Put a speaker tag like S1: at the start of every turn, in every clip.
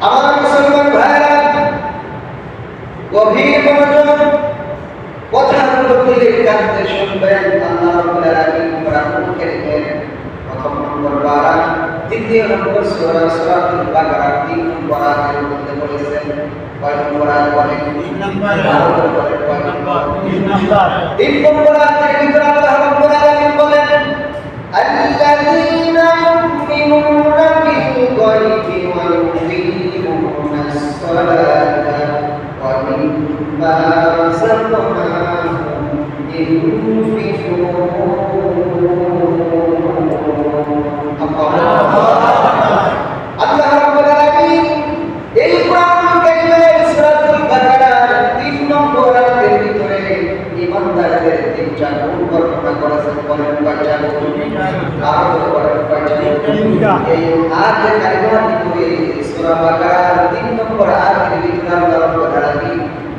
S1: আমার মুসলমান ভাইরা গভীর মনোযোগ কথাগুলো দিলে কাঁদতে শুনবেন। আল্লাহ রাব্বুল আলামিন কোরআনুল কারীমের প্রথম নম্বর পারা দ্বিতীয় নম্বর সূরা সূরাতুল বাকারা 3 নম্বর আয়াতের মধ্যে বলেছেন কয় নম্বর আয়াত বলেন 3 নম্বর আয়াতের ভিতরে আল্লাহ রাব্বুল আলামিন বলেন আল্লাযীনা ইউমিনুনা বিল গায়বি ওয়া ইউকিমুনাস সালাতা ওয়া মিম্মা রাযাকনাহুম ইউনফিকুন। আল্লাহ রাব্বুল আলামিন এই কোরআনুল কারীমের সূরাতুল বাকারার 3 নম্বর আয়াতের ভিতরে ঈমানদারদের তিনটা গুণ বর্ণনা করেছেন। বলেন কয়টা গুণ? আরো বলেন কয়টা? এই আয়াতে কারিমার ভিতরে সূরা বাকারার 3 নম্বর আয়াতের ভিতরে আল্লাহ রাব্বুল আলামিন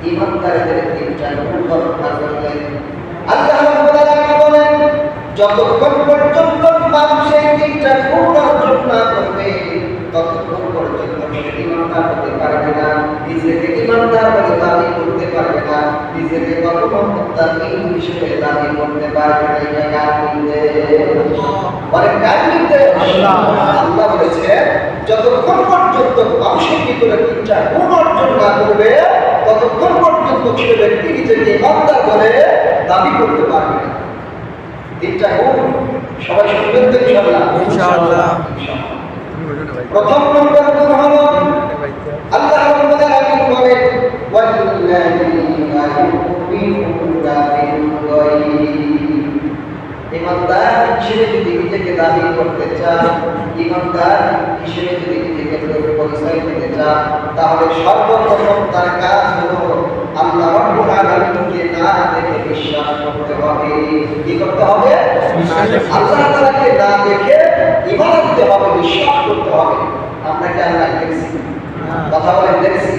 S1: ঈমানদারদের তিনটা গুণ বর্ণনা করলেন। আল্লাহ রাব্বুল আলামিন বলেন যতক্ষণ পর্যন্ত মানুষ এই তিনটা গুণ অর্জন না করবে ততক্ষণ পর্যন্ত সে ঈমানদার হতে পারবে না, নিজেকে ঈমানদার বলে দাবি করতে পারবে না, নিজেকে কখনো মুত্তাকি হিসেবে দাবি করতে পারবে না। এটা কার নির্দেশ? বলেন কার নির্দেশ? আল্লাহ বলেছে যতক্ষণ পর্যন্ত মানুষের ভিতরে তিনটা গুণ অর্জন না করবে ততক্ষণ পর্যন্ত সে ব্যক্তি নিজেকে ঈমানদার বলে দাবি করতে পারবে না। তিনটা গুণ সবাই শুনবেন তো ইনশাআল্লাহ। প্রথম নম্বর গুণ হলো আল্লাহ রাব্বুল আলামিন বলেন ওয়াল্লাযীনা ইউমিনুনা বিল গায়ব। ঈমানদার হিসেবে যদি নিজেকে দাবি করতে চান, ঈমানদার হিসেবে যদি নিজেকে পরিচয় দিতে চান, তাহলে সর্বপ্রথম তার কাজ হলো আল্লাহ রাব্বুল আলামিনকে না দেখে বিশ্বাস করতে হবে। কি করতে হবে? আল্লাহ তাআলাকে না দেখে ঈমান আনতে হবে, বিশ্বাস করতে হবে। আমরা কি আল্লাহকে দেখছি? কথা বলেন দেখছি?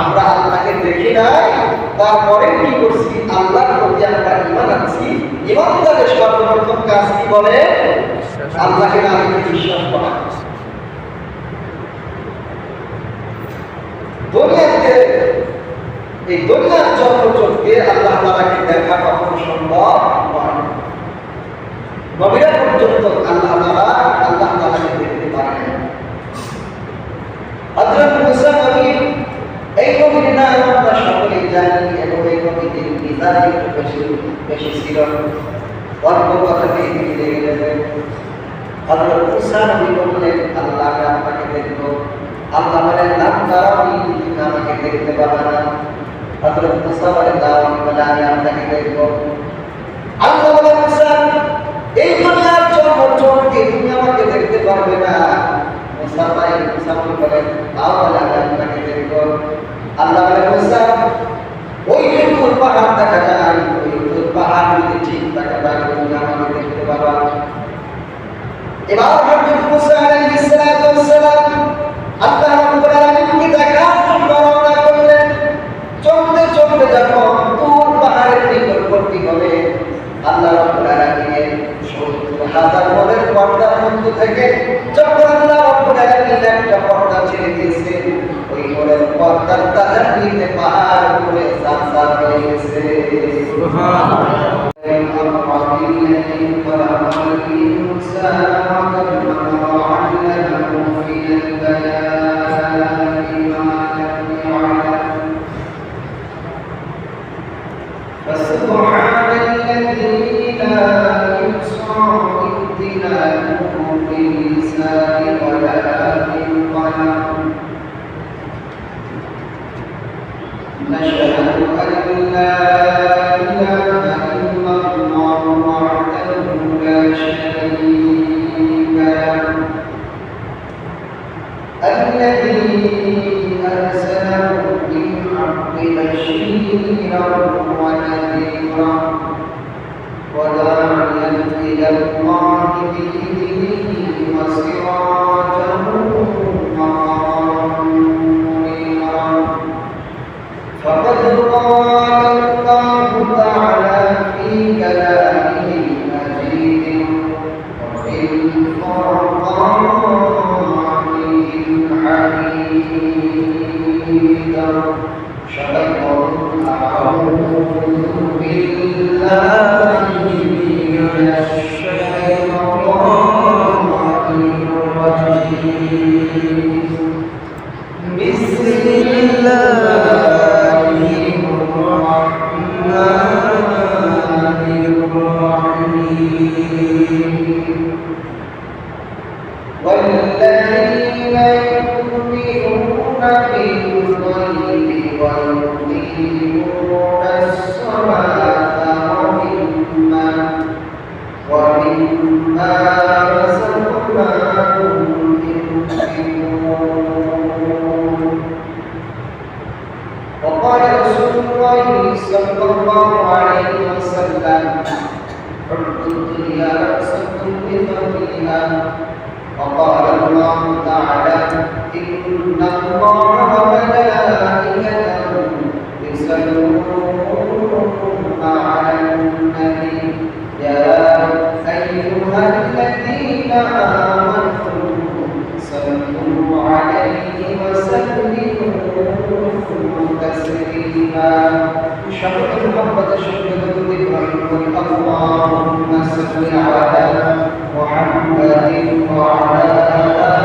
S1: আমরা আল্লাহকে দেখি নাই, তারপরে কি করছি? আল্লাহর প্রতি আমরা ঈমান আনছি। ঈমানদারের সর্বপ্রথম কাজ কি বলে? আল্লাহকে না দেখে বিশ্বাস করা। দুনিয়াতে এই দুনিয়ার চক্রচক্রে আল্লাহ তাআলাকে দেখা কখনো সম্ভব নয়। নবীরা পর্যন্ত আল্লাহ তাআলাকে দেখতে পারেন। হযরত মুসা নবী এই নবীর নাম আমরা সকলেই জানি এবং এই নবীর মিজাজ একটু বেশি ছিল। অল্প কথাতেই তিনি লেগে গেলেন। হযরত মুসা নবী বললেন আল্লাহকে আপনাকে দেখবো। আল্লাহ বলেন লাম তারানি, তুমি আমাকে দেখতে পাবে না। হযরত মুসা বলেন আমি আপনাকে দেখবো। আল্লাহ বলেন মুসা এই দুনিয়ার চক্রচক্রে তুমি আমাকে দেখতে পারবে না। মুসা বলেন তাহলে আমি আপনাকে দেখবো। আল্লাহ বলেন মুসা ওই যে দূর পাহাড় দেখা যায়, ওই দূর পাহাড় যদি ঠিক দেখা যায় তুমি আমাকে দেখতে পাবা। এবার হযরত মুসা আলাইহিস সালাতু ওয়াস সালাম আল্লাহ রাব্বুল আলামিনকে দেখার জন্য রওনা করলেন। চলতে চলতে যখন দূর পাহাড়ের নিকটবর্তী হবে আল্লাহ রাব্বুল আলামিনের ৭০,০০০ বলের পর্দার মধ্য থেকে যখন আল্লাহ রাব্বুল আলামিন একটা পর্দা ছেড়ে দিয়েছে, ওই বলের পর্দার তাজাল্লিতে পাহাড় পুরো সাফ হয়ে গেছে। সুবহানাল্লাহ। فسبحان الذي لا يحصى امتنانه باللسان ولا بالقلم نشهد أن لا إله إلا الله وحده لا شريك له الذي أرسله بالحق بشيرا ونذيرا وداعيا إلى الله بإذنه وسراجا منيرا فقد قال الله تعالى في كلامه المجيد وفي القرآن الحكيم সবাই বলুন আউযু বিল্লাহি মিনাশ শাইতানির রাজীম বিসমিল্লাহির রাহমানির রাহিম والذين يؤمنون بالغيب ويقيمون الصلاة ومما رزقناهم ينفقون وقال رسول الله صلى الله عليه وسلم حب الدنيا رأسة بفضلها وقال الله تعالى إن الله وملائكته يصلون على النبي يا أيها الذين آمنوا صلوا عليه وسلموا تسليما شهر محمد شهر إبراهيم اللهم صل على محمد وعلى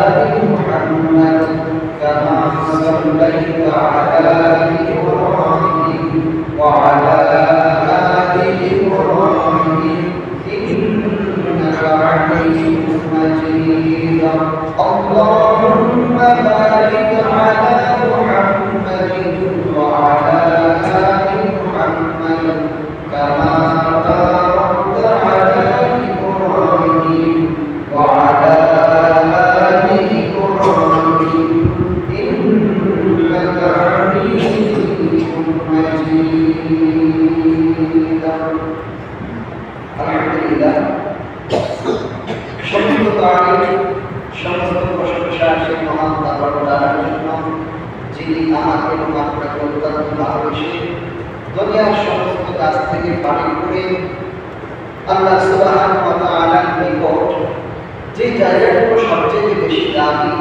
S1: آل محمد كما صليت على إبراهيم وعلى آل إبراهيم إنك حميد مجيد اللهم بارك على محمد وعلى آل محمد كما باركت على إبراهيم وعلى آل إبراهيم إنك حميد مجيد الحمد لله সমস্ত তারিফ সমস্ত প্রশংসা সেই মহান আল্লাহর জন্য যিনি আমাকে এবং আপনাকে অত্যন্ত ভালোবেসে দুনিয়ার সমস্ত কাজ থেকে বাড়ি করে আল্লাহ সুবহানাহু ওয়া তাআলার নিকট যে জায়গাগুলো সবচেয়ে বেশি দামি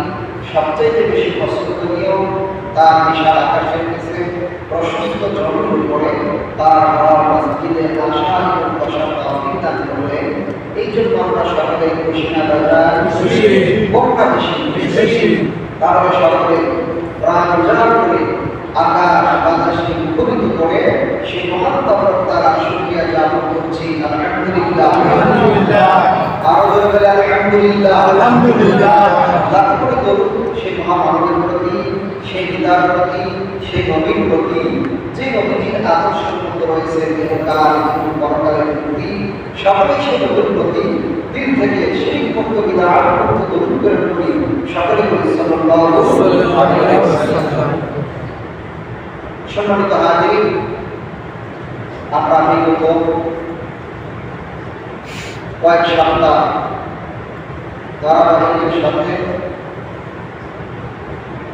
S1: সবচেয়ে বেশি পছন্দনীয় তার বিশাল আকাশের নিচে প্রশস্ত জমির উপরে তার ঘর মসজিদে আসা এবং বসার তৌফিক দান করলেন। এই জন্য আমরা সকলে খুশি না দাদা খুশি বক্তা খুশি তাহলে সকলে প্রাণ উজাড় করে আকাশ বাতাসকে মুখরিত করে সেই মহান তরফ তারা শুকরিয়া জ্ঞাপন করছি আলহামদুলিল্লাহ আরো জোরে বলে আলহামদুলিল্লাহ তারপরে তো সেই মহামানবের প্রতি সেই পিতার প্রতি সেই নবীর প্রতি যে নবীজির আদর্শের মধ্যে রয়েছে ইহকাল এবং পরকালের প্রতি সকলেই সেই নবীর প্রতি দিন থেকে সেই মুক্ত বিধান মুক্ত দরুদের প্রতি সকলে বলি সাল্লাল্লাহু আলাইহি ওয়াসাল্লাম। সম্মানিত হাজির, আমরা বিগত কয়েক সপ্তাহ ধারাবাহিকের সাথে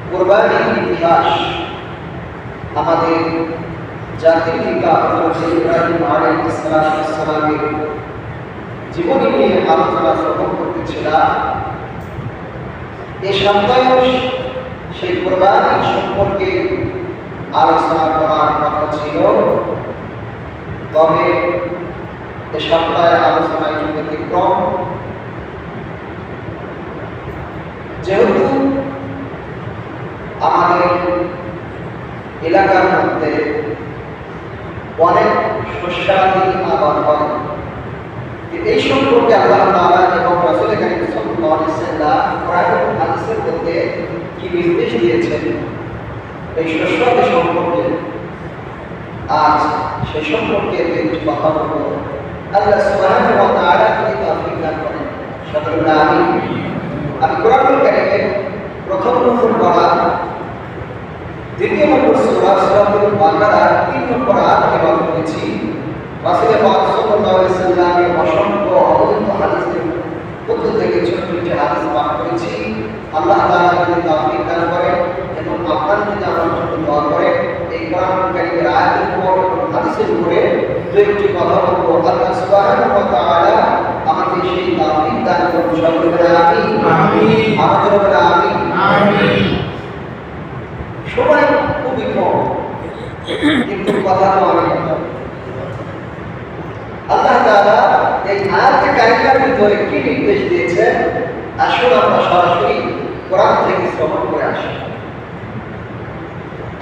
S1: কুরবানির ইতিহাস আমাদের জাতির পিতা হযরত ইব্রাহিম আলাইহিস সালামের জীবনী নিয়ে আলোচনা শ্রবণ করতেছিলাম। এই সপ্তাহে সেই কুরবানি সম্পর্কে আলোচনা করার কথা ছিল, তবে এ সপ্তাহে আলোচনা একটু ব্যতিক্রম। যেহেতু আমাদের এলাকার মধ্যে অনেক শস্যাদি আবাদ হয়, এই সম্পর্কে আল্লাহ তাআলা এবং রাসূল কারীম সাল্লাল্লাহু আলাইহি ওয়াসাল্লাম কোরআন ও হাদিসের মধ্যে কি নির্দেশ দিয়েছেন এই শস্যাদি সম্পর্কে আজ সেই সম্পর্কে একটু কথা বলবো। আল্লাহ সুবহানাহু ওয়া তাআলা যদি তৌফিক দান করেন সকলে আমিন। আমি কোরআনুল কারীমের প্রথম নম্বর পড়া, দ্বিতীয় নম্বর সূরা সূরাতুল বাকারার 3 নম্বর আয়াত তেলাওয়াত করেছি। রাসূল পাক সাল্লাল্লাহু আলাইহি ওয়াসাল্লামের অসংখ্য অগণিত হাদিসের মধ্য থেকে ছোট ছোট হাদিস পাঠ করেছি। আল্লাহ তাআলা যদি তৌফিক দান করেন এবং আপনারা যদি আমার জন্য দোয়া করেন, এই কোরআনুল কারীমের আয়াতের উপর এবং হাদিসের উপরে দুইটি কথা বলবো। আল্লাহ সুবহানাহু ওয়া তাআলা আমাকে সেই তৌফিক দান করুন সকলে আমিন। আমিন। আমাদের বলে আমিন। আমিন। সময় খুবই কম, কিন্তু কথা তো অনেক। আল্লাহ তাআলা এই আয়াতে কারিমার ভিতরে কি নির্দেশ দিয়েছেন, আসুন আমরা সরাসরি কোরআন থেকে শ্রবণ করে আসি।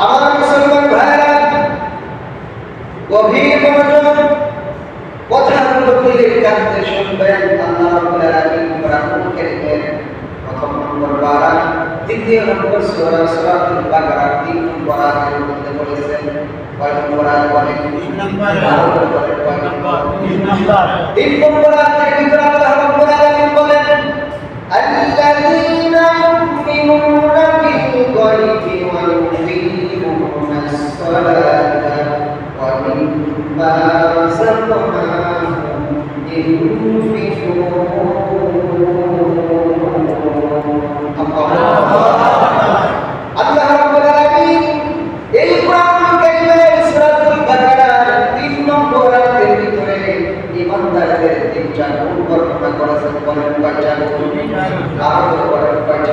S1: আমার মুসলমান ভাইরা, গভীর মনোযোগ কথাগুলো দিলে কানতে শুনবেন। আল্লাহ রাব্বুল আলামিন কোরআনুল কারীমের প্রথম নম্বর পারা, দ্বিতীয় নম্বর সূরা সূরাতুল বাকারা ৩ নম্বর আয়াতের মধ্যে বলেছেন, কয় নম্বর আয়াত বলেন? ৩ নম্বর। ৩ নম্বর আয়াতের ভিতরে আল্লাহ রাব্বুল আলামিন বলেন, আল্লাযীনা ইউমিনুনা বিল গায়বি ওয়া ইউকিমুনাস সালাতা ওয়া মিম্মা রাযাকনাহুম ইউনফিকুন। আল্লাহ রাব্বুল আলামিন এই কোরআনুল কারীমের সূরাতুল বাকারার ৩ নম্বর আয়াতের ভিতরে ঈমানদারদের ৩টা গুণ বর্ণনা করেছেন। বলেন কয়টা গুণ? আরো বলেন কয়টা?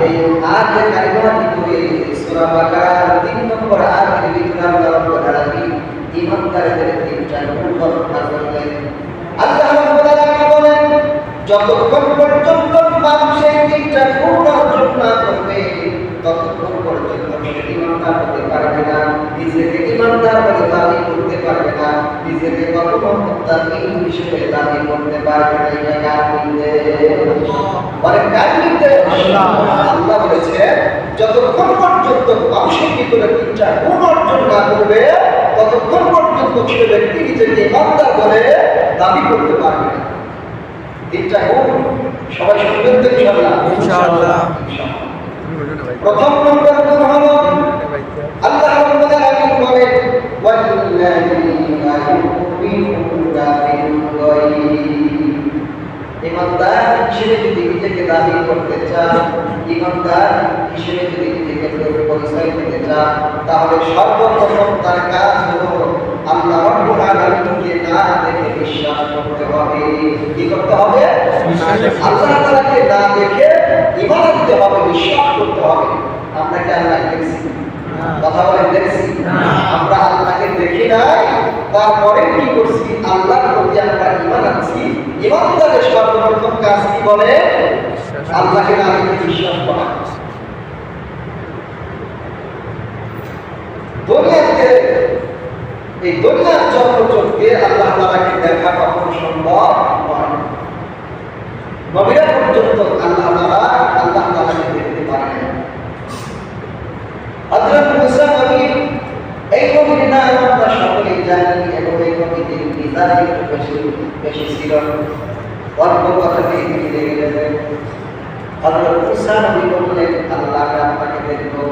S1: এই আয়াতে কারিমার ভিতরে সূরা বাকারার ৩ নম্বর আয়াতের ভিতরে আল্লাহ রাব্বুল আলামিন ঈমানদারদের ৩টা গুণ বর্ণনা করলেন। আল্লাহ রাব্বুল আলামিন বলেন, যতক্ষণ পর্যন্ত মানুষ এই ৩টা গুণ অর্জন না করবে ততক্ষণ পর্যন্ত সে ঈমানদার হতে পারবে না, নিজেকে ঈমানদার বলে দাবি করতে পারবে না, নিজেকে কখনো মুত্তাকি হিসেবে দাবি করতে পারবে না। এটা কার নির্দেশ? বলেন কার নির্দেশ? আল্লাহ বলেছে, যতক্ষণ পর্যন্ত মানুষের ভিতরে ৩টা গুণ অর্জন না করবে ততক্ষণ পর্যন্ত সে ব্যক্তি নিজেকে ঈমানদার বলে দাবি করতে পারবে না। ৩টা গুণ সবাই শুনবেন তো ইনশাআল্লাহ? ইনশাআল্লাহ। প্রথম নম্বর গুণ হলো আল্লাহ রাব্বুল আলামিন বলেন, ওয়াল্লাযীনা ইউমিনুনা বিল গায়ব। ঈমানদার হিসেবে যদি নিজেকে দাবি করতে চান, ঈমানদার হিসেবে যদি নিজেকে পরিচয় দিতে চান, তাহলে সর্বপ্রথম তার কাজ হলো আল্লাহ রাব্বুল আলামিনকে না দেখে বিশ্বাস করতে হবে। কি করতে হবে? আল্লাহ তাআলাকে না দেখে ঈমান আনতে হবে, বিশ্বাস করতে হবে। আমরা কি আল্লাহকে দেখছি? কথা বলেন দেখছি? আমরা আল্লাহকে দেখি নাই, তারপরে কি করছি? আল্লাহর প্রতি আমরা ঈমান আনছি। ঈমানদারের সর্বপ্রথম কাজ কি বলে? আল্লাহকে না দেখে বিশ্বাস করা। দুনিয়াতে এই দুনিয়ার চক্রচক্রে আল্লাহ তাআলাকে দেখা কখনো সম্ভব নয়। নবীরা পর্যন্ত আল্লাহ তাআলাকে দেখতে পারেন। হযরত মুসা নবী, এই নবীর নাম আমরা সকলেই জানি, এবং এই নবীর মিজাজ একটু বেশি ছিল। অল্প কথাতেই তিনি রেগে যেতেন। হযরত মুসা নবী বললেন, আল্লাহ আপনাকে দেখবো।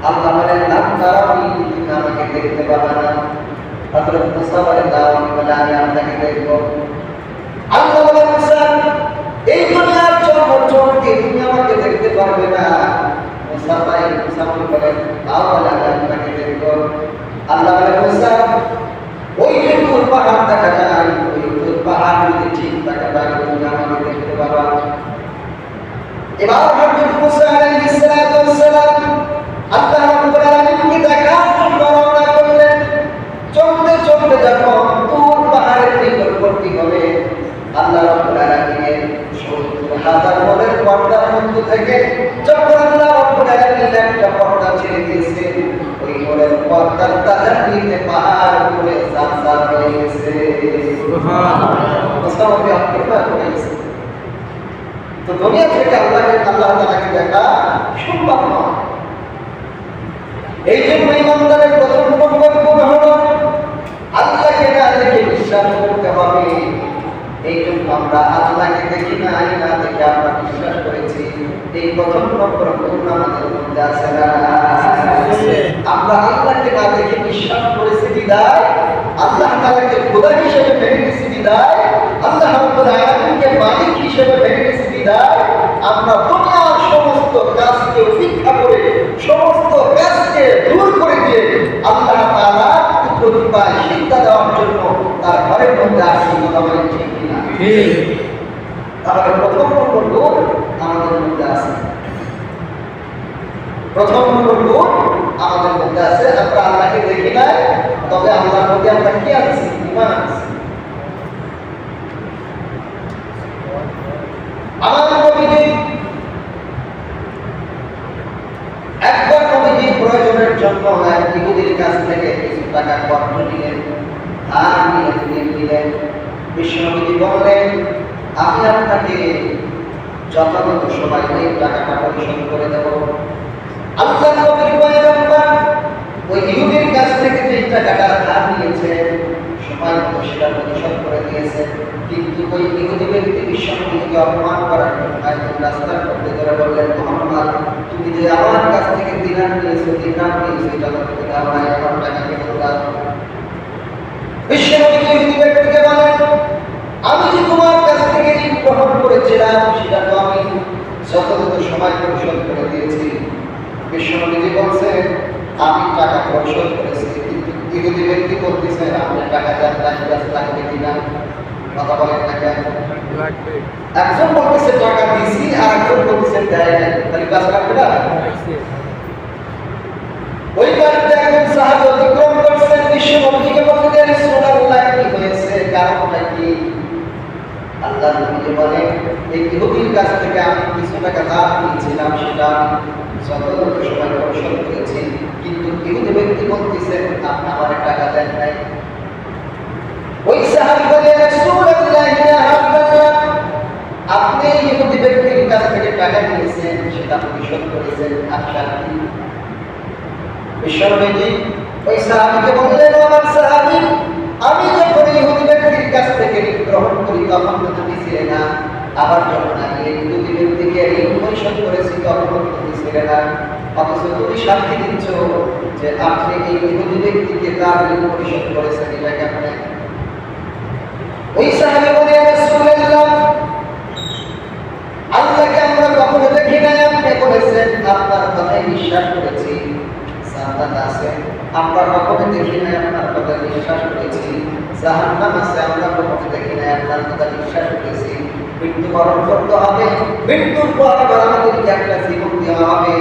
S1: আল্লাহ বলেন, লাম তারানি, তুমি আমাকে দেখতে পাবে না। হযরত মুসা বলেন, আমি আপনাকে দেখবো। আল্লাহ বলেন, মুসা, এই দুনিয়ার চক্রচক্রে তুমি আমাকে দেখতে পারবে না। মুসা বলেন, তাহলে আমি আপনাকে দেখবো। আল্লাহ বলেন, মুসা, ওই যে তুর পাহাড় দেখা যায়, ওই তুর পাহাড় যদি ঠিক দেখা যায় তুমি আমাকে দেখতে পাবা। এবার হযরত মুসা আলাইহিস সালাতু ওয়াস সালাম আল্লাহ রাব্বুল আলামিনকে দেখার জন্য রওনা করলেন। চলতে চলতে যখন তুর পাহাড়ের নিকটবর্তী হলে, আল্লাহ রাব্বুল আলামিনের ৭০,০০০ বলের পর্দার মধ্যে থেকে যখন আল্লাহ রাব্বুল আলামিন একটা পর্দা ছেড়ে দিয়েছেন, ওই বলের পর্দার তাজাল্লিতে পাহাড় উপরে সাজদা হয়ে গেছে। সুবহানাল্লাহ। তো দুনিয়া থেকে আল্লাহ তাআলাকে দেখা সম্ভব নয়। এই জন্য ঈমানদারের প্রথম কর্তব্য হলো আল্লাহকে না দেখে বিশ্বাস করতে হবে। এই জন্য আমরা আল্লাহকে দেখি নাই, না দেখে আমরা বিশ্বাস করেছি। এই প্রথম নম্বর গুণ আমাদের মধ্যে আছে না? আমরা আল্লাহকে না দেখে বিশ্বাস করেছি বিদায়, আল্লাহ তাআলাকে খোদা হিসেবে মেনে নিয়েছি বিদায়, আল্লাহ রাব্বুল আলামিনকে মালিক হিসেবে মেনে নিয়েছি বিদায়, আমরা দুনিয়ার সমস্ত কাজকে উপেক্ষা করে, সমস্ত কাজকে দূর করে দিয়ে আল্লাহ তাআলার প্রতিপায় সিদ্ধা দেওয়ার জন্য তার ঘরের মধ্যে আসি। কথা বলেন ঠিক কিনা? তাহলে প্রথম নম্বর গুণ আমাদের মধ্যে আছে। প্রথম নম্বর গুণ আমাদের মধ্যে আছে, আমরা আল্লাহকে দেখি না, তবে আল্লাহর প্রতি আমরা কি আছি? ঈমান আছে। আমাদের নবীজি একবার নবীজি প্রয়োজনের জন্য এক ইহুদির কাছ থেকে কিছু টাকা কর্ম নিলেন, ধার নিলেন। বিশ্বনবীজি বললেন, আমি আপনাকে যথাযথ সময় এই টাকাটা পরিশোধ করে দেব। আল্লাহ নবীর পয়গম্বর ওই ইহুদির কাছ থেকে যে টাকাটা ধার নিয়েছেন সময় মতো সেটা পরিশোধ করে দিয়েছেন, কিন্তু ওই ইহুদি ব্যক্তি বিশ্বনবীকে অপমান করার জন্য একদিন রাস্তার মধ্যে ধরে বললেন, মুহাম্মদ, তুমি যে আমার কাছ থেকে দিনার নিয়েছো এটা তোমাকে দাও নাই, আমার টাকা ফেরত দাও। বিশ্বনবী ইহুদি ব্যক্তিকে বলেন, আমি যে তোমার কাছ থেকে ঋণ গ্রহণ করেছিলাম সেটা তো আমি যথাযথ সময় পরিশোধ করে দিয়েছি। বিশ্বনবী বলছেন, আমি টাকা পরিশোধ করেছি, কিন্তু ইহুদি ব্যক্তি বলতেছে আপনি টাকা দেন লাগবে কিনা, কথা বলেন না কেন? একজন বলতেছে টাকা দিয়েছি আর একজন বলতেছে দেয় নাই, তাহলে কাজ লাগবে না? ওই কাজটা একজন সাহাবী অতিক্রম করছেন, বিশ্বনবীকে বললেন, রাসূলুল্লাহ কি হয়েছে, কারণটা কি? আল্লাহ নবী বলেন, এই ইহুদির কাছ থেকে আমি কিছু টাকা ধার নিয়েছিলাম, সেটা যথাযথ সময় পরিশোধ করেছি, কিন্তু ইহুদি ব্যক্তি বলতেছেন আপনি আমার টাকা দেন নাই। ওই সাহাবী বলেন, রাসূলুল্লাহ ইয়া হাবিবাল্লাহ, আপনি ইহুদি ব্যক্তির কাছ থেকে টাকা নিয়েছেন, সেটা পরিশোধ করেছেন, আশা কি? বিশ্বনবী ওই সাহাবীকে বললেন, আমার সাহাবী, আমি যখন ইহুদি ব্যক্তির কাছ থেকে ঋণ গ্রহণ করি তখন তো তুমি ছিলে না, আবার যখন আমি ইহুদি ব্যক্তিকে ঋণ পরিশোধ করেছি তখন তুমি ছিলে না, অথচ তুমি সাক্ষী দিচ্ছ যে আপনি এই ইহুদি ব্যক্তিকে তার ঋণ পরিশোধ করেছেন, এটা কেমন? ওই সাহাবী বলে, রাসূলুল্লাহ, আল্লাহকে আমরা কখনো দেখি নাই, আপনি বলেছেন আপনার কথায় বিশ্বাস করেছি, জান্নাত আছে আমরা কখনো দেখি নাই, আপনার কথা বিশ্বাস করেছি, জাহান্নাম আছে আমরা কখনো দেখি নাই, আপনার কথা বিশ্বাস করেছি, মৃত্যুবরণ করতে হবে, মৃত্যুর পর আমাদেরকে একটা জীবন দেওয়া হবে,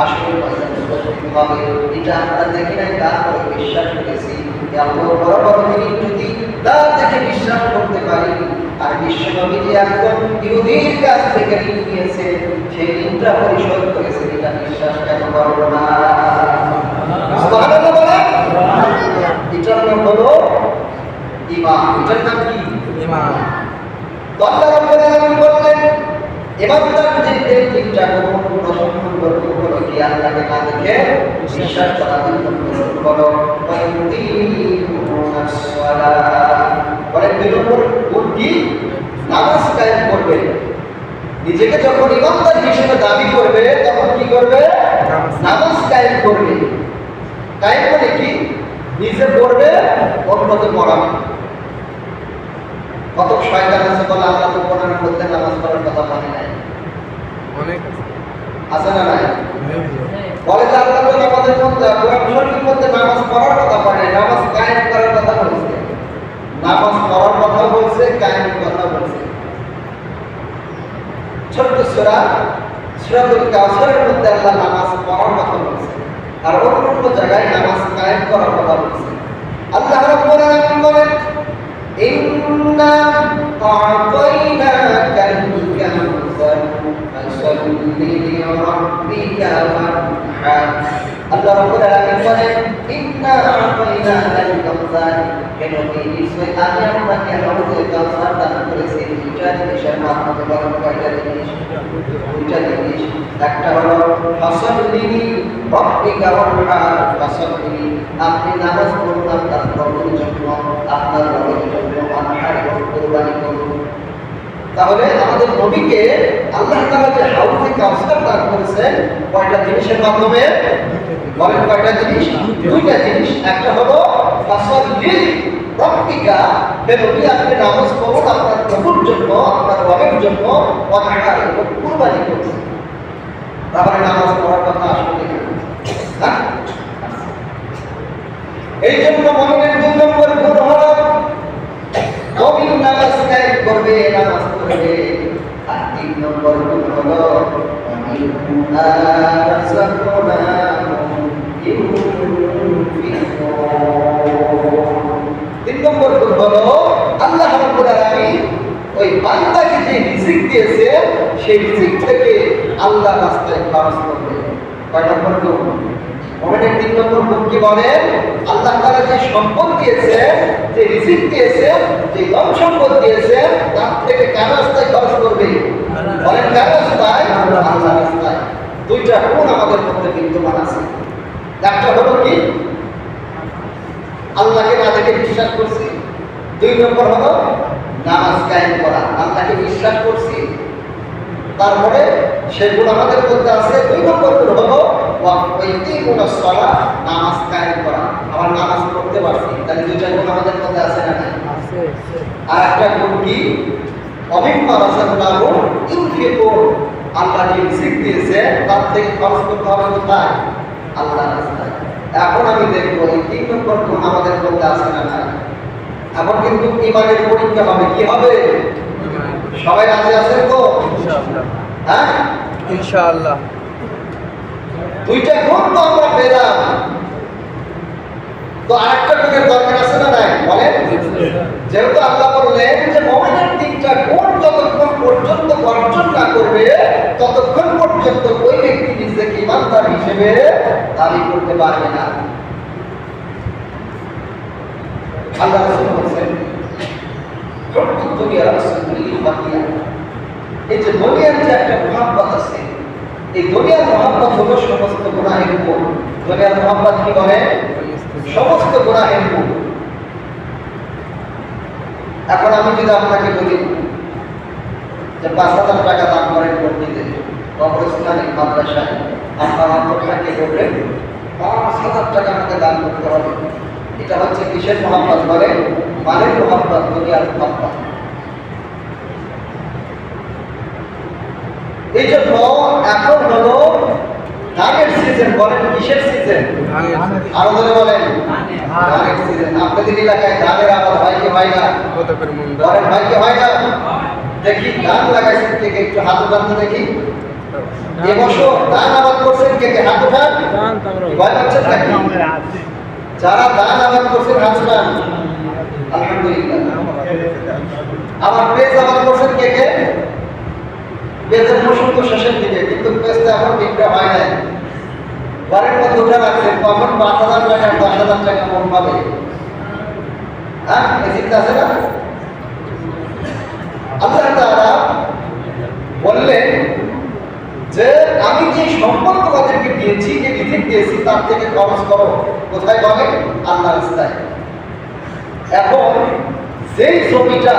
S1: আসলে উপস্থিত হবে, এটা আমরা দেখি নাই, তারপরে বিশ্বাস করেছি। এত বড় বড় জিনিস যদি তা দেখে বিশ্বাস করতে পারি, আর বিশ্বনবী একজন ইহুদির কাছ থেকে ঋণ নিয়েছে, সেই ঋণটা পরিশোধ করেছে, এটা বিশ্বাস কেন করবো না? সুবহানাল্লাহ বলেন। এটার নাম হলো ঈমান। এটার নাম কি? ঈমান। আল্লাহ রাব্বুল আলামিন বললেন, ইমানদার যে তিনটা গুণ, প্রথম নম্বর গুণ হলো কি আল্লাহকে না দেখে বিশ্বাস করা, দুই নম্বর হলো ওয়াইকিমুনাস সালাত, বলেন দুই নম্বর গুণ কি? নামাজ কায়েম করবে। নিজেকে যখন ইমানদার হিসেবে দাবি করবে তখন কি করবে? নামাজ কায়েম করবে। কায়েম মানে কি? নিজে পড়বে, অন্যকে পড়াবে। কত শয়তান আছে বলে আল্লাহ তো কোরআনের মধ্যে নামাজ পড়ার কথা বলে নাই, অনেক আছে না নাই? বলে যে আল্লাহ তো আমাদের মধ্যে কোরআন শরীফের মধ্যে নামাজ পড়ার কথা বলে, নামাজ কায়েম করার কথা বলছে, নামাজ পড়ার কথা বলছে, কায়েমের কথা বলছে। ছোট্ট সূরা সূরাতুল কাউসারের মধ্যে আল্লাহ নামাজ পড়ার কথা বলছে, আর অন্য জায়গায় নামাজ কায়েম করার কথা বলছে। আল্লাহ রাব্বুল আলামিন বলেন, ইন্না আ'তাইনাকাল কাউসার ফাসাল্লি লিরাব্বিকা ওয়ানহার। আল্লাহ রাব্বুল আলামিন বলেন, ইন্না আ'তাইনাকাল কাউসার, কেন নিশ্চয় আমি আপনাকে হাউজে কাউসার দান করেছি। দুইটা জিনিসের মাধ্যমে বলেন, কয়টা জিনিস? দুইটা জিনিস। একটা হলো ফাসাল্লি লিরাব্বিকা ওয়ানহার, ফাসাল্লি আপনি নামাজ পড়ুন আপনার প্রভুর জন্য, আপনার রবের জন্য, ওয়ানহার কুরবানি করুন। তাহলে আমাদের নবীকে আল্লাহ তাআলা যে হাউজে কাউসার দান করেছেন কয়টা জিনিসের মাধ্যমে? বলেন কয়টা জিনিস? দুইটা জিনিস। একটা হলো ফাসাল্লি লিরাব্বিকা, নবী আপনি নামাজ পড়ুন আপনার প্রভুর জন্য, আপনার রবের জন্য, ওয়ানহার কুরবানি করুন। তাহলে নামাজ পড়ার কথা আসলে না। এই জন্য মুমিনের দুই নম্বর গুণ হলো মুমিন নামাজ কায়েম করবে, নামাজ পড়বে। আর তিন নম্বর গুণ হলো দিয়েছে সেই রিজিক থেকে আল্লাহ রাস্তায় খরচ করবে। কয় নম্বর গুণ? মুমিনের 3 নম্বর গুণ কি বলেন? আল্লাহ তাআলা যে সম্পদ দিয়েছে, যে রিজিক দিয়েছে, যে ধন সম্পদ দিয়েছে, তার থেকে কার রাস্তায় খরচ করবে? বলেন কার রাস্তায়? আল্লাহর রাস্তায়। দুইটা গুণ আমাদের মধ্যে বিদ্যমান আছে। একটা হলো কি? আল্লাহকে না দেখে বিশ্বাস করছি। 2 নম্বর হলো নামাজ কায়েম করা। আল্লাহকে বিশ্বাস করছি, তারপরে সেগুলো আমাদের মধ্যে আছে। 2 নম্বর হলো ওয়াকিমুস সালাহ, নামাজ কায়েম করা। আমার নামাজ পড়তে পারছি, তাহলে 2টা গুণ আমাদের মধ্যে আছে না নাই? আছে। আর একটা গুণ কি? অমিম্মা রাযাকনাহু ইউনফিকুন, আল্লাহ যে রিজিক দিয়েছে তার থেকে খরচ করতে হবে কোথায়? আল্লাহর রাস্তায়। এখন আমি দেখবো এই 3 নম্বর গুণ আমাদের মধ্যে আছে না নাই? এখন কিন্তু ঈমানের পরীক্ষা হবে। কি হবে? সবাই রাজি আছেন তো? ইনশাআল্লাহ। হ্যাঁ, ইনশাআল্লাহ। 2টা গুণ তো আমরা পেলাম, তো আরেকটা গুণের দরকার আছে না নাই? বলেন। যেহেতু আল্লাহ বললেন যে মুমিনের 3টা গুণ যতক্ষণ পর্যন্ত অর্জন না করবে ততক্ষণ পর্যন্ত ওই ব্যক্তি নিজেকে ঈমানদার হিসেবে দাবি করতে পারবে না। আল্লাহ রাসূল বলেন হুব্বুদ দুনিয়া রাসূলিল বাকিয়া, এই যে দুনিয়ার যে একটা মহব্বত আছে, এই দুনিয়ার মহব্বত হলো সমস্ত গুনাহের মূল। দুনিয়ার মহব্বত কি করে? সমস্ত গুনাহের মূল। এখন আমি যদি আপনাকে বলি যে 5,000 টাকা দান করেন মসজিদে, কবরস্থানে, মাদ্রাসায়, আপনার অন্তরটাকে বলবেন 5,000 টাকা আমাকে দান করতে হবে। এটা হচ্ছে কিসের মহব্বত? বলে মালের মহব্বত, দুনিয়ার মহব্বত। এই জন্য এখন হলো ধানের সিজন। বলেন কিসের সিজন? আরো ধরে বলেন ধানের সিজন। আপনাদের এলাকায় ধানের আবাদ হয় কি হয় না? বলেন হয় কি হয় না? দেখি ধান লাগাইছেন কে কে, একটু হাত উঠান তো দেখি। এবছর ধান আবাদ করছেন কে কে? হাত উঠান। ভয় পাচ্ছেন নাকি? যারা ধান আবাদ করছেন হাত উঠান। আলহামদুলিল্লাহ। আবার পেঁয়াজ আবাদ করছেন কে কে? পেঁয়াজের মৌসুম তো শেষের দিকে, কিন্তু পেঁয়াজটা এখন বিক্রি হয় নাই। ঘরের মধ্যে উঠে রাখছেন, কখন 5,000 টাকা 10,000 টাকা মন পাবে? হ্যাঁ, এই চিন্তা আছে না? আল্লাহ তাআলা বললেন যে আমি যে সম্পদ তোমাদেরকে দিয়েছি, যে রিজিক দিয়েছি, তার থেকে খরচ করো। কোথায় বলে? আল্লাহর রাস্তায়। এখন যেই জমিটা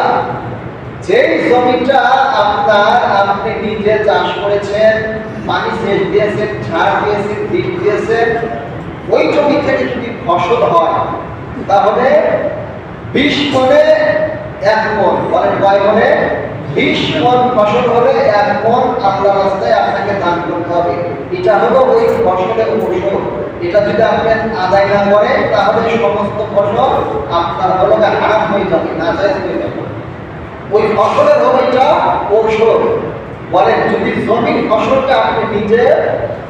S1: আপনি নিজে চাষ করেছেন, পানি সেচ দিয়েছেন, সার দিয়েছেন, বীজ দিয়েছেন, ওই জমি থেকে যদি ফসল হয় তাহলে 20 মণে 1 মণ। বলেন কয় মণে? 20 মণ ফসল হলে 1 মণ আল্লাহর রাস্তায় আপনাকে দান করতে হবে। এটা হলো ওই ফসলের ঔষধ। এটা যদি আপনি আদায় না করেন তাহলে সমস্ত ফসল আপনার হলো হারাম হয়ে যাবে, নাজায়েজ হয়ে যাবে। ওই ফসলের হলো এটা ঔষধ। বলেন যদি জমির ফসলটা আপনি নিজে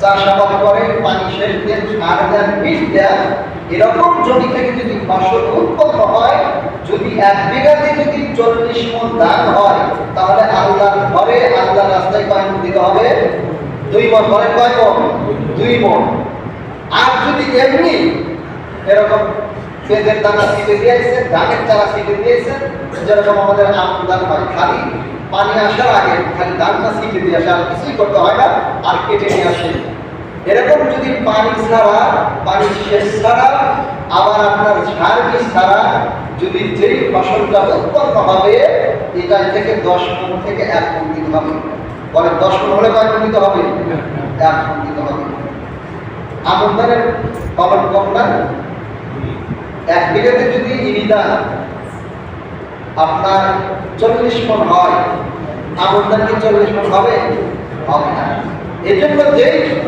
S1: চাষাবাদ করেন, পানি সেচ দেন, সার দেন, বীজ দেন, এরকম জমি থেকে যদি ফসল উৎপন্ন হয়, যদি 1 বিঘাতে যদি 40 মণ ধান হয়, তাহলে আল্লাহর ঘরে, আল্লাহর রাস্তায় কয় মণ দিতে হবে? 2 মণ। বলেন কয় মণ? 2 মণ। আর যদি এমনি এরকম পেঁয়াজের দানা ছিটে দিয়েছেন, ধানের চারা ছিটে দিয়েছেন, যেরকম আমাদের আমদান হয়, খালি পানি আসার আগে খালি ধানটা ছিটে দিয়ে আসে, আর কিছুই করতে হয় না, আর কেটে নিয়ে আসে। এরকম যদি পানি ছাড়া, পানি সেচ ছাড়া, আবার আপনার সার বীজ ছাড়া যদি যেই ফসলটা উৎপন্ন হবে, এটা থেকে 10 মণ থেকে 1 মণ দিতে হবে। বলে 10 মণ হলে কয় মণ দিতে হবে? 1 মণ দিতে হবে। আমদানের ফলন কম না? 1 বিঘাতে যদি ইরিদা আপনার 40 মণ হয়, আমদানি কি 40 মণ হবে? হবে না। এই জন্য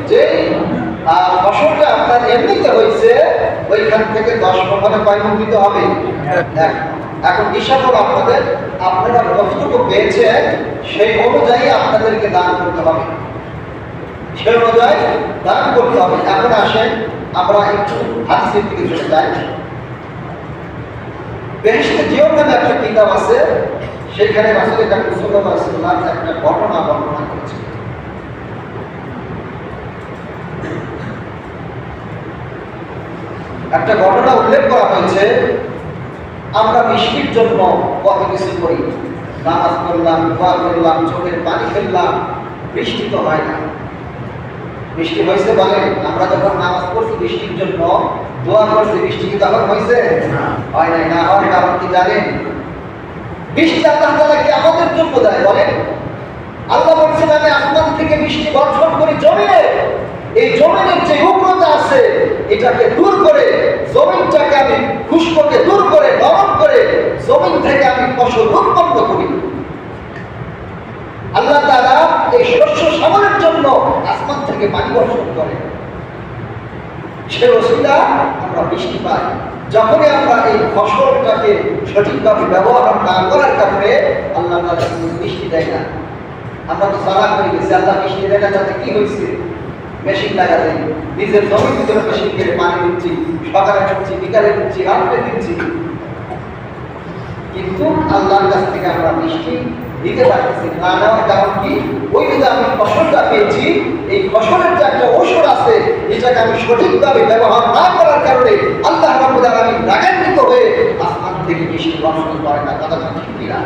S1: যেই ফসলটা আপনার এমনিতে হয়েছে, ওইখান থেকে 10 মণ হলে কয় মণ দিতে হবে? 1 মণ। এখন হিসাব হলো আপনারা কতটুকু পেয়েছেন সেই অনুযায়ী আপনাদেরকে দান করতে হবে, সেই অনুযায়ী দান করতে হবে। এখন আসেন আমরা একটু হাদিসের দিকে চলে যাই। বেহেশতে জীবন নামে একটা কিতাব আছে, সেখানে রাসূল করিম সাল্লাল্লাহু আলাইহি ওয়াসাল্লাম একটা ঘটনা বর্ণনা করেছেন। একটা ঘটনা উল্লেখ করা হয়েছে, আমরা বৃষ্টির জন্য কত কিছু করি, নামাজ পড়লাম, দোয়া করলাম, চোখের পানি ফেললাম, বৃষ্টি তো হয় না। বৃষ্টি হয়েছে বলেন? আমরা যখন নামাজ পড়ছি বৃষ্টির জন্য, দোয়া করছি, বৃষ্টি কি তখন হয়েছে? হয় নাই। না হওয়ার কারণ কি জানেন? বৃষ্টি আল্লাহ তাআলা কি আমাদের জন্য দেয় বলেন? আল্লাহ বলছেন, আমি আসমান থেকে বৃষ্টি বর্ষণ করি জমিনে, এই জমিনের যে উগ্রতা আছে এটাকে দূর করে, জমিনটাকে আমি খুশককে দূর করে, নরম করে জমিন থেকে আমি ফসল উৎপন্ন করি। আল্লাহ তাআলা এই শস্য শ্যামলের জন্য আসমান থেকে পানি বর্ষণ করে, সে ওসিলা আমরা বৃষ্টি পাই। যখনই আমরা এই ফসলটাকে সঠিকভাবে ব্যবহার না করার কারণে আল্লাহ তাআলা বৃষ্টি দেয় না। আমরা তো সারা করে গেছি, আল্লাহ বৃষ্টি দেয় না, যাতে কি হয়েছে? মেশিন লাগাতে, নিজের জমির ভিতরে মেশিন কেটে পানি দিচ্ছি, সকালে দিচ্ছি, বিকালে দিচ্ছি, রাত্রে দিচ্ছি, কিন্তু আল্লাহর কাছ থেকে আমরা বৃষ্টি দিতে পারতেছি না। নেওয়ার কারণ কি? ওই যে আমি ফসলটা পেয়েছি, এই ফসলের যে একটা ঔষধ আছে, এটাকে আমি সঠিকভাবে ব্যবহার না করার কারণে আল্লাহ রাব্বুল আলামিন রাগান্বিত হয়ে আসমান থেকে বৃষ্টি বর্ষণ করে না। কথা ঠিক কিনা?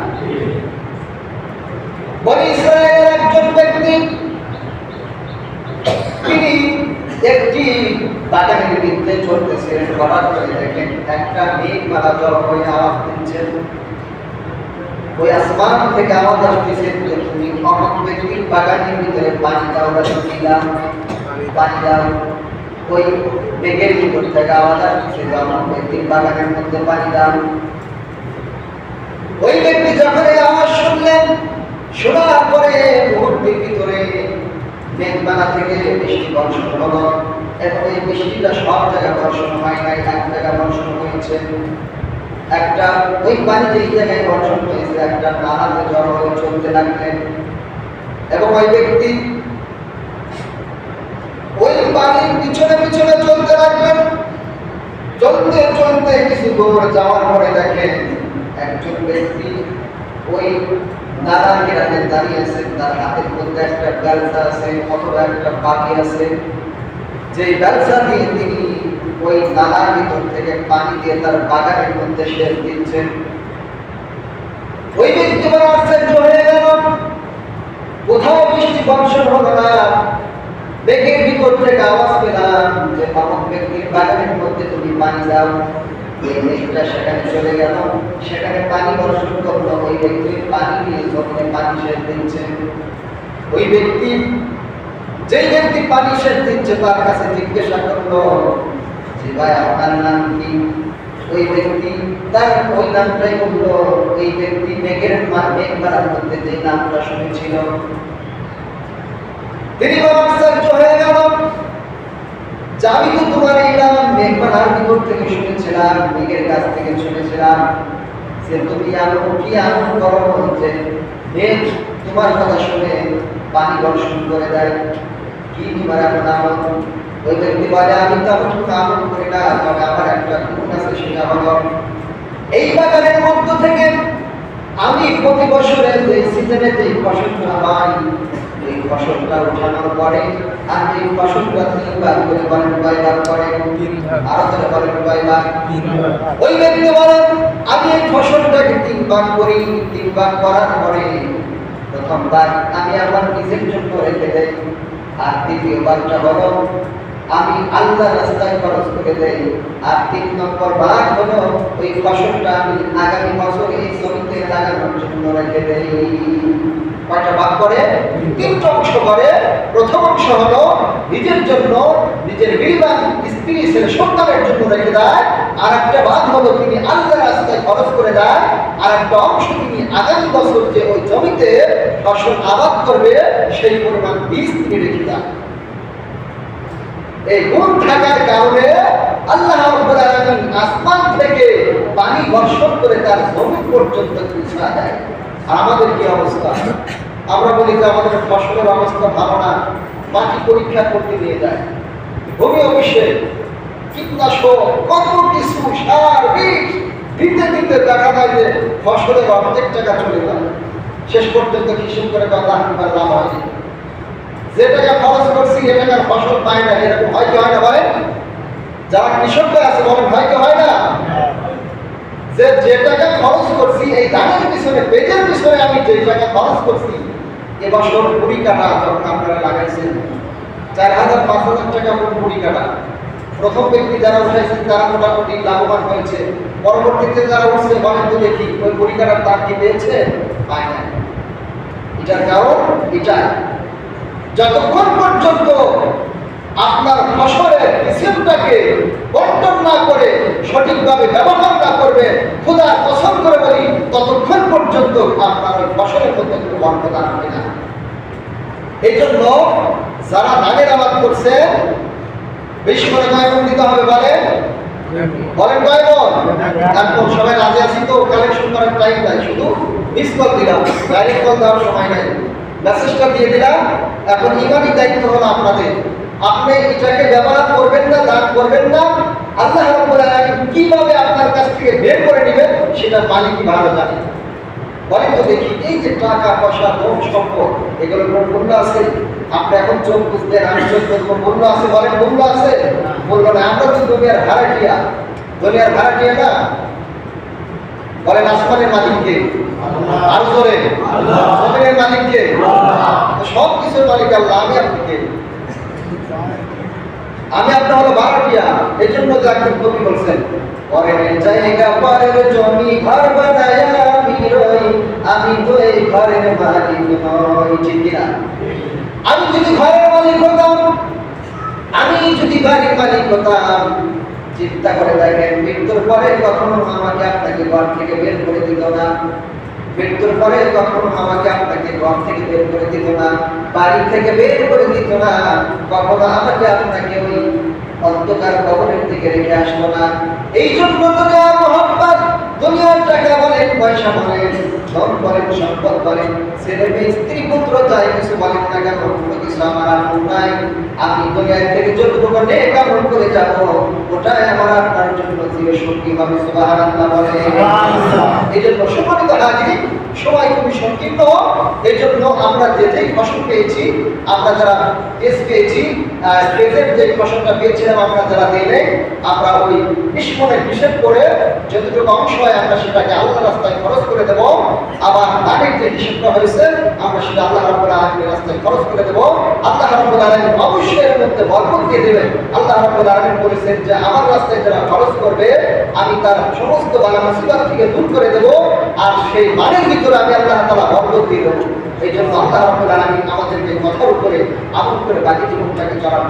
S1: বনি ইসরায়েলের একজন ব্যক্তি, তিনি একটি বাগানের ভিতরে চলতেছিলেন, হঠাৎ করে দেখেন একটা মেঘমালা জড়ো হয়ে আওয়াজ দিচ্ছেন। ওই আসমান থেকে আওয়াজ আসতেছে, তুমি অমুক ব্যক্তির বাগানের ভিতরে পানি দাও, পানি দাও। ওই মেঘের ভিতর থেকে আওয়াজ আসতেছে, অমুক ব্যক্তির বাগানের মধ্যে পানি দাও। ওই ব্যক্তি যখন এই আওয়াজ শুনলেন, শোনার পরে মুহূর্তের ভিতরে মেঘমালা থেকে বৃষ্টি বর্ষণ হলো, এবং এই বৃষ্টিটা সব জায়গায় বর্ষণ হয় নাই, এক জায়গায় বর্ষণ হয়েছে। একটা ওই পানি যেই জায়গায় বর্ষণ হয়েছে, একটা নালাতে জড়ো হয়ে চলতে লাগলেন, এবং ওই ব্যক্তি ওই পানির পিছনে পিছনে চলতে লাগলেন। চলতে চলতে কিছু দূর যাওয়ার পরে দেখেন একজন ব্যক্তি ওই নালার কিনারে দাঁড়িয়ে আছে, তার হাতের মধ্যে একটা গালসা আছে অথবা একটা বাটি আছে, যে গালসা দিয়ে তিনি ওই নালার ভিতর থেকে পানি দিয়ে তার বাগানের মধ্যে সেচ দিচ্ছেন। ওই ব্যক্তি বড় আশ্চর্য হয়ে গেল, কোথাও বৃষ্টি বর্ষণ হলো না। মেঘের ভিতর থেকে আওয়াজ পেলাম যে অমুক ব্যক্তির বাগানের মধ্যে তুমি পানি দাও। এই মেঘটা সেখানে চলে গেল, সেখানে পানি বর্ষণ করলো, ওই ব্যক্তির পানি দিয়ে জমিনে পানি সেচ দিচ্ছে। ওই ব্যক্তি, যেই ব্যক্তি পানি সেচ দিচ্ছে, তার কাছে জিজ্ঞাসা করলো যে ভাই আপনার নাম কি? ওই ব্যক্তি তার ওই নামটাই বললো। ওই ব্যক্তি মেঘমালার মধ্যে যে নামটা শুনেছিল, তিনি আশ্চর্য হয়ে গেল যে আমি তো তোমার এই নাম মেঘমালার ভিতর থেকে শুনেছিলাম, মেঘের কাছ থেকে শুনেছিলাম, যে তুমি কি আনন্দ করো যে মেঘ তোমার কথা শুনে পানি বর্ষণ করে দেয়, কি তোমার এমন আনন্দ? ওই ব্যক্তি বলে, আমি তো এমন কোনো আনন্দ করি না, তবে আমার একটা গুণ আছে, সেটা হলো এই বাগানের মধ্য থেকে আমি প্রতি বছরে যে সিজনে যে ফসলটা পাই, এই ফসলটা উঠানোর পরে আমি এই ফসলটা 3 ভাগ করে বলেন, কয় ভাগ করে? 3 ভাগ। আরো তাহলে বলেন কয় ভাগ? 3 ভাগ। ওই ব্যক্তি বলেন, আমি এই ফসলটাকে 3 ভাগ করি, 3 ভাগ করার পরে প্রথম ভাগ আমি আমার নিজের জন্য রেখে দেই, আর দ্বিতীয় ভাগটা হলো আমি আল্লাহর রাস্তায় খরচ করে দেই, আর 3 নম্বর ভাগ হলো ওই ফসলটা আমি আগামী বছর এই জমিতে লাগানোর জন্য রেখে দেই। কয়টা ভাগ করে? 3টা অংশ করে। প্রথম অংশ হলো নিজের জন্য, নিজের বিবাহ স্ত্রী ছেলে সন্তানের জন্য রেখে দেয়, আর একটা ভাগ হলো তিনি আল্লাহর রাস্তায় খরচ করে দেয়, আর একটা অংশ তিনি আগামী বছর যে ওই জমিতে ফসল আবাদ করবে সেই পরিমাণ বীজ তিনি রেখে দেয়। এই গুণ থাকার কারণে আল্লাহ রাব্বুল আলামিন আসমান থেকে পানি বর্ষণ করে তার জমি পর্যন্ত পৌঁছায় দেয়। আর আমাদের কি অবস্থা? আমরা বলি যে আমাদের ফসলের অবস্থা ভালো না, মাটি পরীক্ষা করতে নিয়ে যায়, ভূমি অফিসে কীটনাশক, কত কিছু, সার, বীজ দিতে দিতে দেখা যায় যে ফসলের অর্ধেক টাকা চলে যায়, শেষ পর্যন্ত হিসেব করে কথা লাভ হয়নি। যে টাকা খরচ করছি এ টাকার ফসল পায় না, এরকম হয় কি হয় না বলেন? যারা কৃষকরা আছে বলেন হয় কি হয় না? যে টাকা খরচ করছি এই ধানের পিছনে, পেঁয়াজের পিছনে আমি যে টাকা খরচ করছি এবছর 20 কাঠা যখন আপনারা লাগাইছেন 4000 5000 টাকা পুরি কাটা, প্রথম ব্যক্তি যারা উঠাইছেন তারা মোটামুটি লাভবান হয়েছে। পরবর্তীতে যারা উঠছে বলেন তো দেখি ওই পুরি কাটার দাম কি পেয়েছে? পায় না। এটার কারণ এটাই, যতক্ষণ পর্যন্ত আপনার ফসলের কিসিমটাকে বন্টন না করে সঠিকভাবে ব্যবহার না করবে, খোদা কসম করে বলি ততক্ষণ পর্যন্ত আপনার ওই ফসলের মধ্যে কোনো বরকত আসবে না। এই জন্য যারা ধানের আবাদ করছে বেশি করে কয় মন দিতে হবে বলেন? বলেন কয় মন? এখন সবাই রাজি আছি তো, কালেকশন করার টাইম নাই, শুধু মিস কল দিলাম, ডাইরেক্ট কল দেওয়ার সময় নাই, মেসেজটা দিয়ে দিলাম। এখন ইমানি দায়িত্ব হলো আপনাদের, আপনি এটাকে ব্যবহার করবেন না, দান করবেন না, আল্লাহ রাব্বুল আলামিন কিভাবে আপনার কাছ থেকে বের করে নেবেন সেটা মালিকই ভালো জানে। বলেন তো দেখি, এই যে টাকা পয়সা ধন সম্পদ এগুলো কোন মূল্য আছে? আপনি এখন চোখ বুঝবেন, আমি চোখ বুঝবো, মূল্য আছে বলেন? মূল্য আছে? মূল্য না। আমরা তো দুনিয়ার ভাড়াটিয়া, দুনিয়ার ভাড়াটিয়া না। বলেন আসমানের মালিককে? আরো জোরে। জমিনের মালিককে? সব কিছুর মালিক আল্লাহ। আমি আপনাকে, আমি আপনার হলো ভাড়াটিয়া। এই জন্য যাকে কবি বলছেন, পরের জায়গা পরের জমি ঘর বানায় আমি রই, আমি তো এই ঘরের মালিক নই। ঠিক কিনা? আমি যদি ঘরের মালিক হতাম, আমি যদি বাড়ির মালিক হতাম, চিন্তা করে দেখেন মৃত্যুর পরে কখনো আমাকে আপনাকে ঘর থেকে বের করে দিত না, মৃত্যুর পরে কখনো আমাকে আপনাকে ঘর থেকে বের করে দিত না, বাড়ি থেকে বের করে দিত না, কখনো আমাকে আপনাকে ওই অন্ধকার কবরের দিকে রেখে আসতো না। এই জন্য দুনিয়ার মহব্বত, দুনিয়ার টাকা বলেন, পয়সা বলেন, ধন বলেন, সম্পদ বলেন, ছেলে মেয়ে স্ত্রী পুত্র যাই কিছু বলেন না কেন, কোনো কিছু আমার আপন নাই। আমি দুনিয়া থেকে যতটুকু নেক আমল করে যাব ওটাই আমার আপনার জন্য চির সঙ্গী হবে। সুবহানাল্লাহ বলে। এই জন্য সম্মানিত হাজির, সময় খুবই সংকীর্ণ। এই জন্য আমরা যেই ফসল পেয়েছি, আমরা যারা পেজ পেয়েছি, পেজের যে ফসলটা পেয়েছিলাম আমরা যারা দিলে, আমরা ওই নিষ্পণের হিসেব করে যতটুকু অংশ হয় আমরা সেটাকে আল্লাহ রাস্তায় খরচ করে দেব। আবার ধানের যে হিসেবটা হয়েছে আমরা সেটা আল্লাহ রাব্বুল আলামিনের রাস্তায় খরচ করে দেব। আল্লাহ রাব্বুল আলামিন অবশ্যই এর মধ্যে বরকত দিয়ে দেবেন। আল্লাহ রাব্বুল আলামিন বলেছেন যে আমার রাস্তায় যারা খরচ করবে আমি তার সমস্ত বালা মুসিবত থেকে দূর করে দেব, আর সেই মানের ভিতরে আমি আল্লাহ তাআলা বরকত দিয়ে দেব। এই জন্য আল্লাহ রাব্বুল আলামিন আমাদেরকে কথার উপরে আমল করে বাকি জীবনটাকে চলার